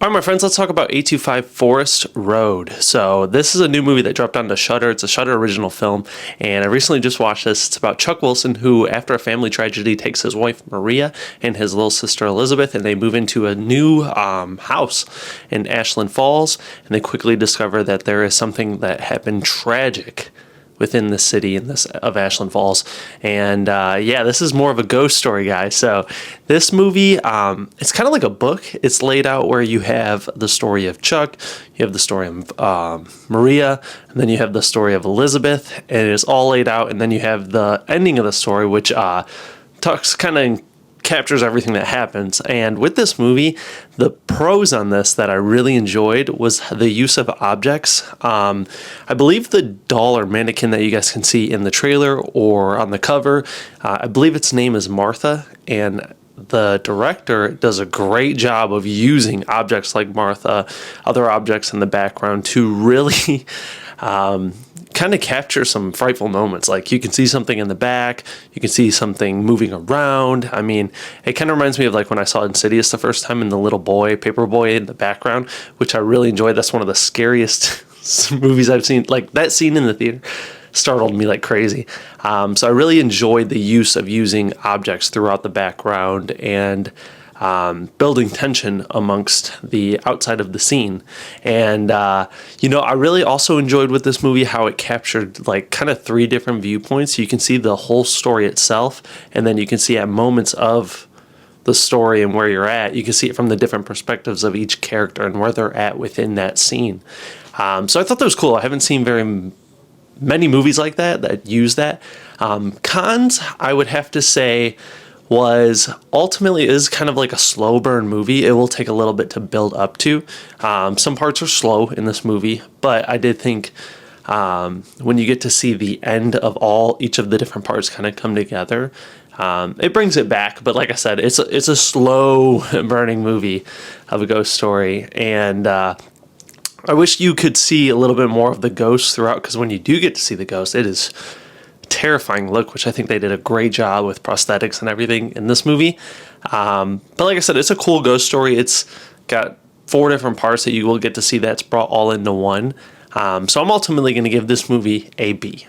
All right, my friends, let's talk about 825 Forest Road. So this is a new movie that dropped onto Shudder. It's a Shudder original film, and I recently just watched this. It's about Chuck Wilson, who, after a family tragedy, takes his wife Maria and his little sister Elizabeth, and they move into a new house in Ashland Falls, and they quickly discover that there is something that happened tragic within the city of Ashland Falls. And yeah, this is more of a ghost story, guys. So this movie, it's kind of like a book. It's laid out where you have the story of Chuck, you have the story of Maria, and then you have the story of Elizabeth, and it's all laid out. And then you have the ending of the story, which talks kind of captures everything that happens. And with this movie, the pros on this that I really enjoyed was the use of objects. I believe the doll or mannequin that you guys can see in the trailer or on the cover, I believe its name is Martha, and the director does a great job of using objects like Martha, other objects in the background to really kind of capture some frightful moments. Like, you can see something in the back, you can see something moving around. I mean, it kind of reminds me of like when I saw Insidious the first time, and the little boy, paper boy in the background, which I really enjoyed. That's one of the scariest movies I've seen. Like, that scene in the theater startled me like crazy. So I really enjoyed the use of using objects throughout the background and building tension amongst the outside of the scene. And I really also enjoyed with this movie how it captured like kind of three different viewpoints. You can see the whole story itself, and then you can see at moments of the story and where you're at, you can see it from the different perspectives of each character and where they're at within that scene. So I thought that was cool. I haven't seen very many movies like that use that. Cons, I would have to say, was ultimately is kind of like a slow burn movie. It will take a little bit to build up to. Some parts are slow in this movie, but I did think when you get to see the end of each of the different parts kind of come together, it brings it back. But like I said, it's a slow burning movie of a ghost story, and I wish you could see a little bit more of the ghosts throughout, because when you do get to see the ghost, it is terrifying look, which I think they did a great job with prosthetics and everything in this movie. But like I said, it's a cool ghost story. It's got 4 different parts that you will get to see that's brought all into one. So I'm ultimately going to give this movie a B.